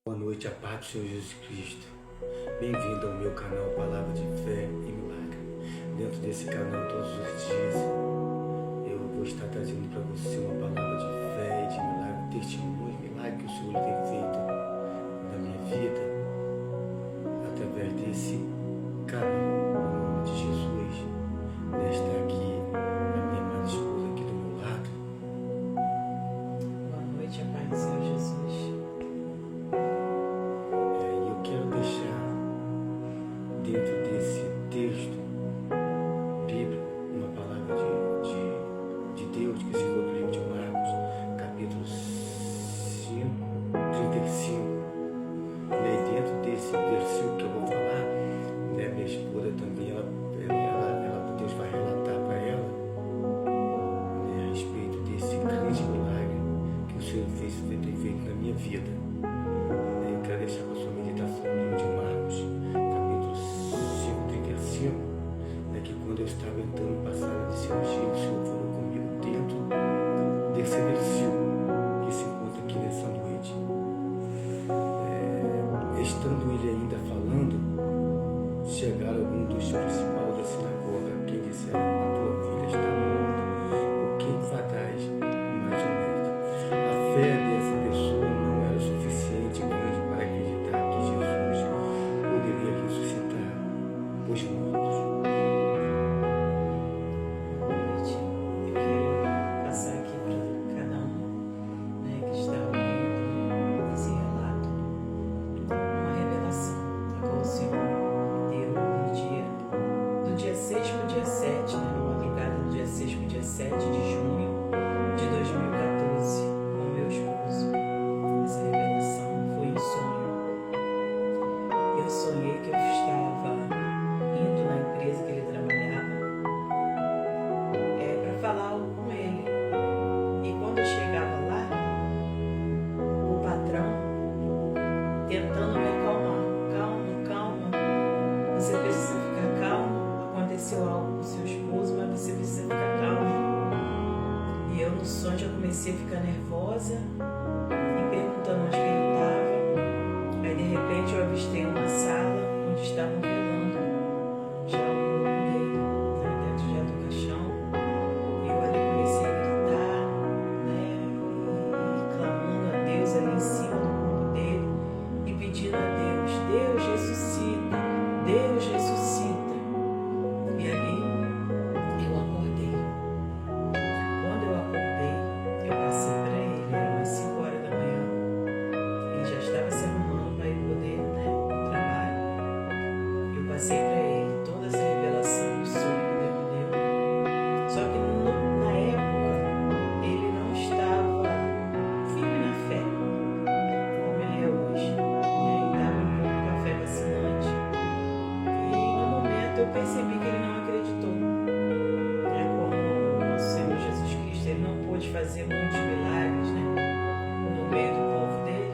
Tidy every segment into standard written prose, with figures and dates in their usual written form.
Boa noite, a paz do Senhor Jesus Cristo. Bem-vindo ao meu canal Palavra de Fé e Milagre. Dentro desse canal, todos os dias, eu vou estar trazendo para você uma palavra de fé e de milagre, testemunho, milagre que o Senhor tem feito na minha vida, através desse canal, em nome de Jesus. Nesta aqui, a minha amada esposa aqui do meu lado. Boa noite, a paz do Senhor Jesus. Eu quero deixar dentro desse texto bíblico uma palavra de Deus que se encontra no livro de Marcos, capítulo 5, 35. E dentro desse versículo que eu vou falar, minha esposa também, Deus vai relatar para ela a respeito desse grande milagre que o Senhor tem feito na minha vida. Eu quero deixar para a sua meditação no livro de Marcos, capítulo 5, 35, que quando eu estava entrando para a sala de cirurgia, o Senhor falou comigo dentro desse versículo que se encontra aqui nessa noite. Estando ele ainda falando, chegaram alguns dos principais da sinagoga, que disseram: a tua filha está morta, por que enfadais mais ou menos? A fé dessa pessoa não era suficiente para acreditar que Jesus poderia ressuscitar os mortos. Boa noite. Eu quero passar aqui para cada um, que está ouvindo esse relato, uma revelação a qual o Senhor deu no dia 6 para o dia 7, na madrugada do dia 6 para o dia 7 de junho de 2014, com meu esposo. Essa revelação foi um sonho. Eu sonhei que eu estava indo na empresa que ele trabalhava para falar algo com ele. E quando eu chegava lá, o patrão tentando me acalmar: calma, calma, você precisa ficar calmo, aconteceu algo com o seu esposo, mas você precisa ficar calmo. E eu no sonho já comecei a ficar nervosa e perguntando onde que ele estava. Aí de repente eu avistei uma sala onde estavam velando já o corpo dele, dentro já do caixão. E eu ali comecei a gritar, e clamando a Deus ali em cima do corpo dele e pedindo a Deus: Deus ressuscita, Deus ressuscita. E ali eu acordei. Quando eu acordei, eu passei para ele, era umas 5 horas da manhã. Ele já estava se arrumando para ir poder, pro trabalho. Eu passei para ele toda essa revelação do sonho que Deus me deu. Só que na época ele não estava firme na fé, como ele é hoje. Ele estava um pouco café vacinante. E no momento eu percebi que ele não acreditou. Como o nosso Senhor Jesus Cristo, ele não pôde fazer muitos milagres, no meio do povo dele.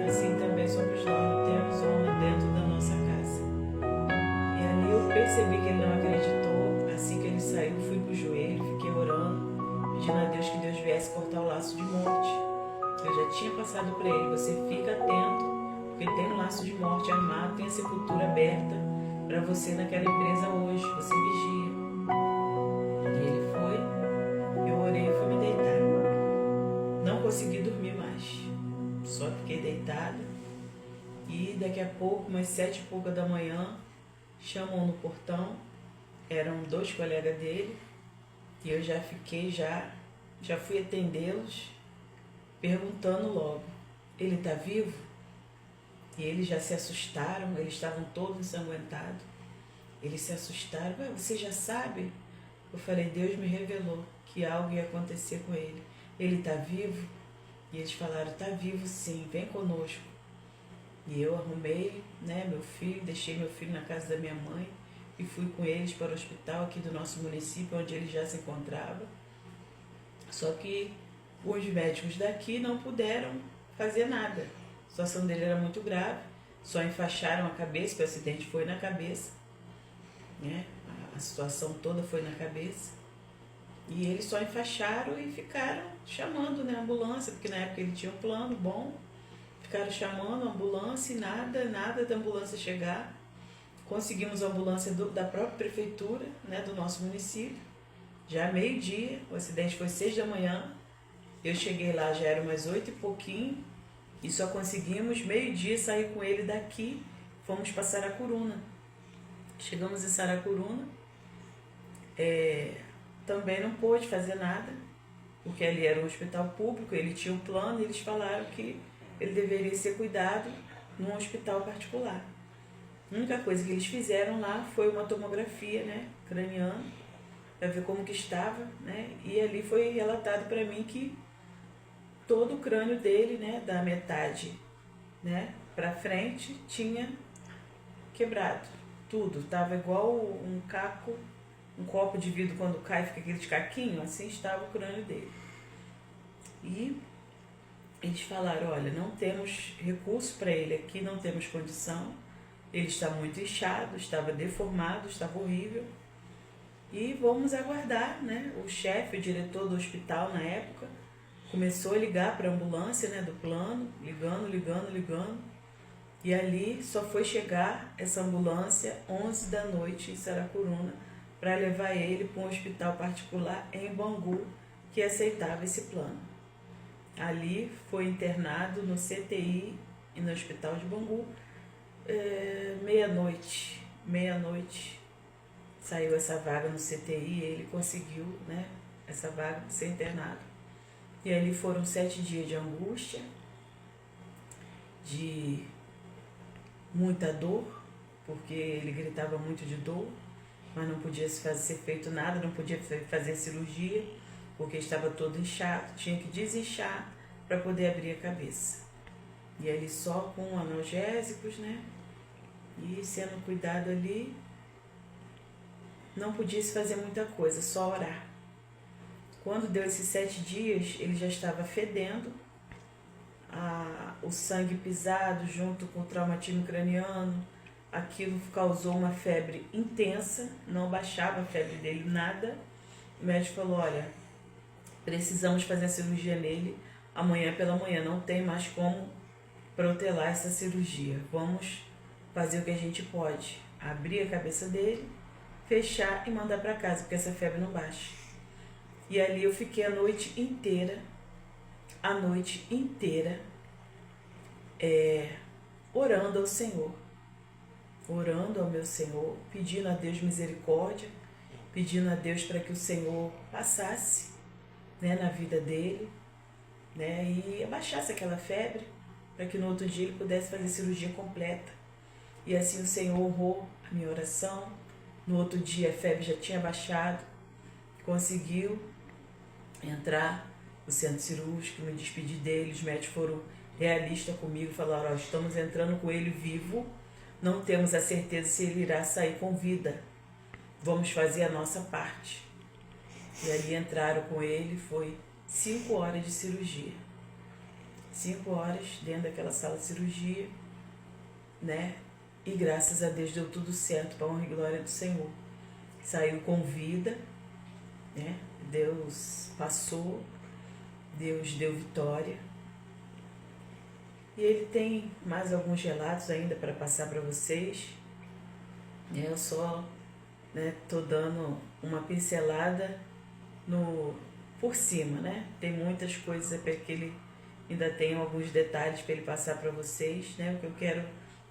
Assim também somos nós, temos honra dentro da nossa casa. E ali eu percebi que ele não acreditou. Assim que ele saiu, fui pro joelho, fiquei orando, pedindo a Deus que Deus viesse cortar o laço de morte. Eu já tinha passado para ele: você fica atento, porque tem um laço de morte armado, tem a sepultura aberta para você naquela empresa hoje, você vigia. E ele foi, eu orei e fui me deitar. Não consegui dormir mais, só fiquei deitada. E daqui a pouco, umas 7 e pouca da manhã, chamam no portão. Eram 2 colegas dele. E eu já fiquei, já fui atendê-los, perguntando logo: ele está vivo? E eles já se assustaram, eles estavam todos ensanguentados. Eles se assustaram: você já sabe? Eu falei: Deus me revelou que algo ia acontecer com ele. Ele está vivo? E eles falaram: está vivo sim, vem conosco. E eu arrumei, meu filho, deixei meu filho na casa da minha mãe e fui com eles para o hospital aqui do nosso município, onde ele já se encontrava. Só que os médicos daqui não puderam fazer nada. A situação dele era muito grave, só enfaixaram a cabeça, porque o acidente foi na cabeça, a situação toda foi na cabeça. E eles só enfaixaram e ficaram chamando a ambulância, porque na época ele tinha um plano bom. Ficaram chamando a ambulância e nada da ambulância chegar. Conseguimos a ambulância da própria prefeitura, né, do nosso município. Já meio-dia, o acidente foi 6 da manhã. Eu cheguei lá, já era umas 8 e pouquinho. E só conseguimos meio-dia sair com ele daqui. Fomos para Saracuruna. Chegamos em Saracuruna. Também não pôde fazer nada, porque ali era um hospital público, ele tinha um plano e eles falaram que ele deveria ser cuidado num hospital particular. A única coisa que eles fizeram lá foi uma tomografia, né, craniana, para ver como que estava, né, e ali foi relatado para mim que todo o crânio dele, né, da metade, né, para frente, tinha quebrado. Tudo, estava igual um caco, um copo de vidro quando cai, fica aquele caquinho, assim estava o crânio dele. E eles falaram, olha, não temos recurso para ele aqui, não temos condição, ele está muito inchado, estava deformado, estava horrível, e vamos aguardar, né? O chefe, o diretor do hospital na época, começou a ligar para a ambulância, né, do plano, ligando, e ali só foi chegar essa ambulância 11 da noite em Saracuruna, para levar ele para um hospital particular em Bangu, que aceitava esse plano. Ali foi internado no CTI e no hospital de Bangu, meia-noite saiu essa vaga no CTI e ele conseguiu, né, essa vaga para ser internado. E ali foram 7 dias de angústia, de muita dor, porque ele gritava muito de dor, mas não podia ser feito nada, não podia fazer cirurgia, porque estava todo inchado, tinha que desinchar para poder abrir a cabeça. E ali só com analgésicos, né? E sendo cuidado ali, não podia se fazer muita coisa, só orar. Quando deu esses 7 dias, ele já estava fedendo, o sangue pisado junto com o traumatismo craniano, aquilo causou uma febre intensa, não baixava a febre dele nada. O médico falou, olha, precisamos fazer a cirurgia nele amanhã pela manhã, não tem mais como protelar essa cirurgia. Vamos fazer o que a gente pode, abrir a cabeça dele, fechar e mandar para casa, porque essa febre não baixa. E ali eu fiquei a noite inteira, orando ao Senhor, orando ao meu Senhor, pedindo a Deus misericórdia, pedindo a Deus para que o Senhor passasse, né, na vida dele, né, e abaixasse aquela febre, para que no outro dia ele pudesse fazer cirurgia completa. E assim o Senhor honrou a minha oração. No outro dia a febre já tinha baixado, conseguiu entrar no centro cirúrgico, me despedi dele, os médicos foram realistas comigo, falaram, estamos entrando com ele vivo, não temos a certeza se ele irá sair com vida, vamos fazer a nossa parte. E ali entraram com ele, foi 5 horas de cirurgia. 5 horas dentro daquela sala de cirurgia, né? E graças a Deus deu tudo certo, para a honra e glória do Senhor. Saiu com vida, né? Deus passou, Deus deu vitória. E ele tem mais alguns relatos ainda para passar para vocês. Eu só tô dando uma pincelada por cima, né? Tem muitas coisas para que ele ainda tem alguns detalhes para ele passar para vocês, né? O que eu quero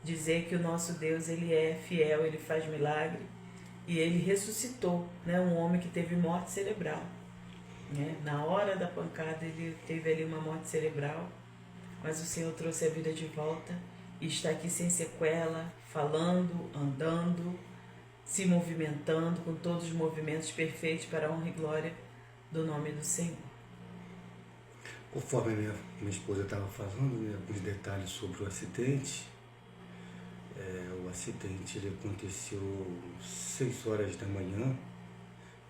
dizer é que o nosso Deus, ele é fiel, ele faz milagre e ele ressuscitou, né? Um homem que teve morte cerebral, né? Na hora da pancada ele teve ali uma morte cerebral, mas o Senhor trouxe a vida de volta e está aqui sem sequela, falando, andando, se movimentando, com todos os movimentos perfeitos para a honra e glória do nome do Senhor. Conforme minha esposa estava falando, né, alguns detalhes sobre o acidente, o acidente ele aconteceu 6 horas da manhã,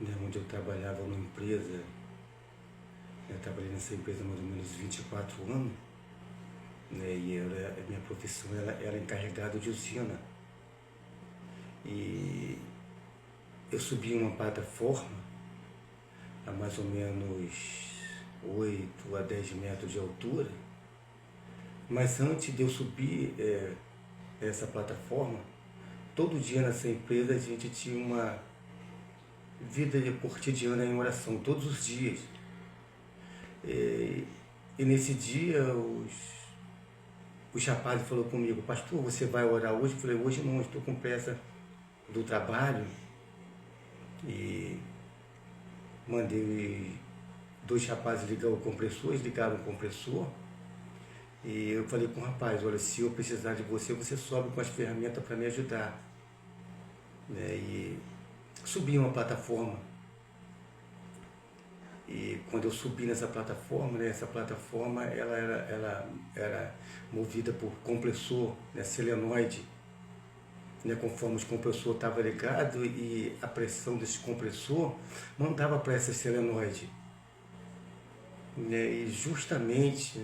né, onde eu trabalhava numa empresa, eu trabalhei nessa empresa há mais ou menos 24 anos, né, e a minha profissão era encarregado de usina. E eu subi uma plataforma a mais ou menos 8 a 10 metros de altura, Mas antes de eu subir essa plataforma, todo dia nessa empresa a gente tinha uma vida cotidiana em oração, todos os dias. E nesse dia os rapazes falaram comigo: pastor, você vai orar hoje? Eu falei: hoje não, estou com pressa do trabalho. E mandei 2 rapazes ligar o compressor, eles ligaram o compressor. E eu falei com o rapaz: olha, se eu precisar de você, você sobe com as ferramentas para me ajudar. E subi uma plataforma. E quando eu subi nessa plataforma, essa plataforma ela era movida por compressor, solenoide. Conforme os compressor estava ligado e a pressão desse compressor mandava para essa solenoide. E justamente,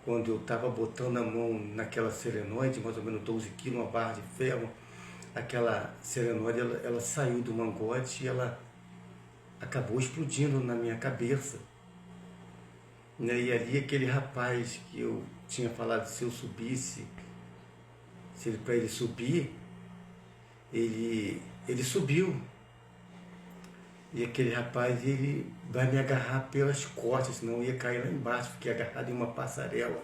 quando eu estava botando a mão naquela solenoide, mais ou menos 12 kg, uma barra de ferro, aquela solenoide ela saiu do mangote e ela acabou explodindo na minha cabeça. E ali aquele rapaz que eu tinha falado, se eu subisse, para ele subir, ele subiu. E aquele rapaz, ele vai me agarrar pelas costas, senão eu ia cair lá embaixo, fiquei agarrado em uma passarela.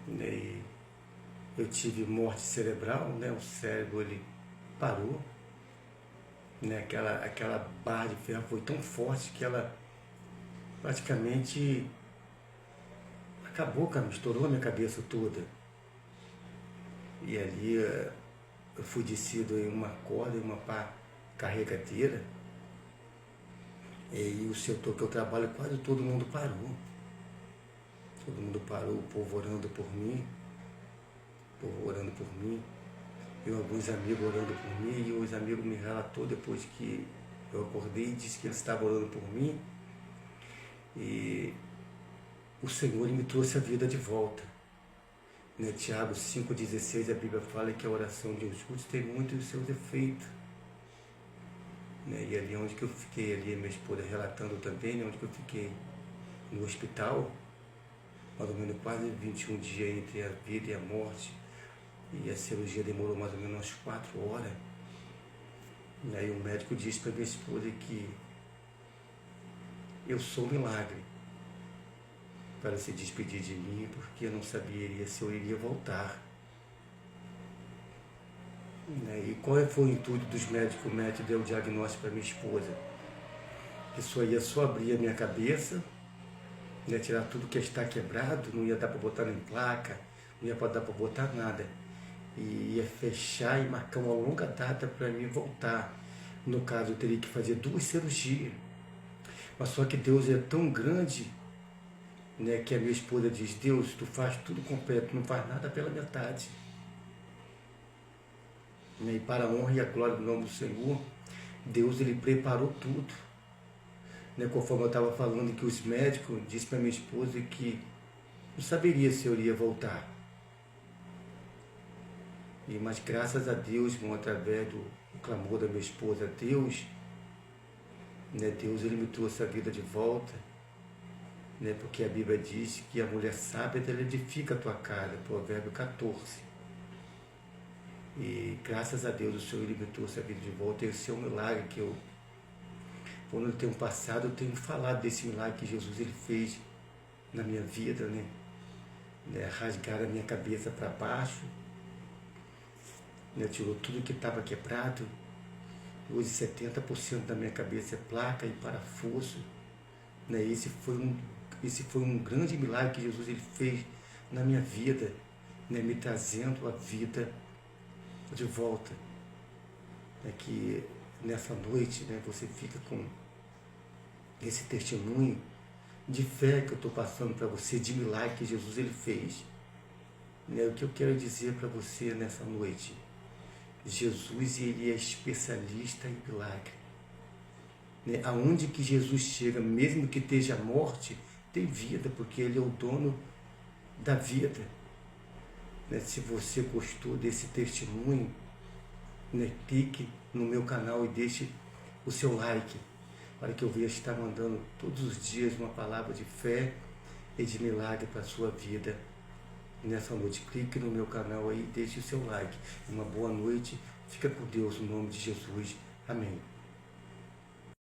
E eu tive morte cerebral, o cérebro ele parou. Aquela barra de ferro foi tão forte que ela praticamente acabou, estourou a minha cabeça toda. E ali eu fui descido em uma corda, em uma pá carregadeira. E o setor que eu trabalho, quase todo mundo parou. Todo mundo parou, o povo orando por mim. E alguns amigos orando por mim, e os amigos me relatou depois que eu acordei e disse que eles estavam orando por mim. E o Senhor me trouxe a vida de volta. Tiago 5,16, a Bíblia fala que a oração de um justo tem muitos seus efeitos. E ali onde que eu fiquei, ali minha esposa relatando também, onde que eu fiquei no hospital, mais ou menos quase 21 dias entre a vida e a morte. E a cirurgia demorou mais ou menos umas 4 horas. E aí o médico disse para minha esposa que eu sou um milagre, para se despedir de mim, porque eu não sabia se eu iria voltar. E qual foi o intuito dos médicos? O médico deu o diagnóstico para minha esposa, que só ia abrir a minha cabeça, tirar tudo que está quebrado, não ia dar para botar em placa, não ia dar para botar nada. E ia fechar e marcar uma longa data para mim voltar. No caso, eu teria que fazer 2 cirurgias. Mas só que Deus é tão grande, que a minha esposa diz: Deus, tu faz tudo completo, não faz nada pela metade. E para a honra e a glória do nome do Senhor, Deus ele preparou tudo. Conforme eu estava falando, que os médicos disseram para minha esposa que não saberia se eu iria voltar. Mas graças a Deus, irmão, através do clamor da minha esposa, Deus ele me trouxe a vida de volta, porque a Bíblia diz que a mulher sábia ela edifica a tua casa, Provérbio 14. E graças a Deus o Senhor ele me trouxe a vida de volta. Esse é um milagre que quando eu tenho passado, eu tenho falado desse milagre que Jesus ele fez na minha vida, rasgar a minha cabeça para baixo, tirou tudo que estava quebrado. Hoje 70% da minha cabeça é placa e parafuso. Esse foi um grande milagre que Jesus ele fez na minha vida, me trazendo a vida de volta. Que nessa noite você fica com esse testemunho de fé que eu estou passando para você, de milagre que Jesus ele fez. O que eu quero dizer para você nessa noite: Jesus ele é especialista em milagre. Aonde que Jesus chega, mesmo que esteja a morte, tem vida, porque ele é o dono da vida. Se você gostou desse testemunho, clique no meu canal e deixe o seu like, para que eu venha estar mandando todos os dias uma palavra de fé e de milagre para a sua vida nessa noite. Clique no meu canal aí, deixe o seu like. Uma boa noite. Fica com Deus no nome de Jesus. Amém.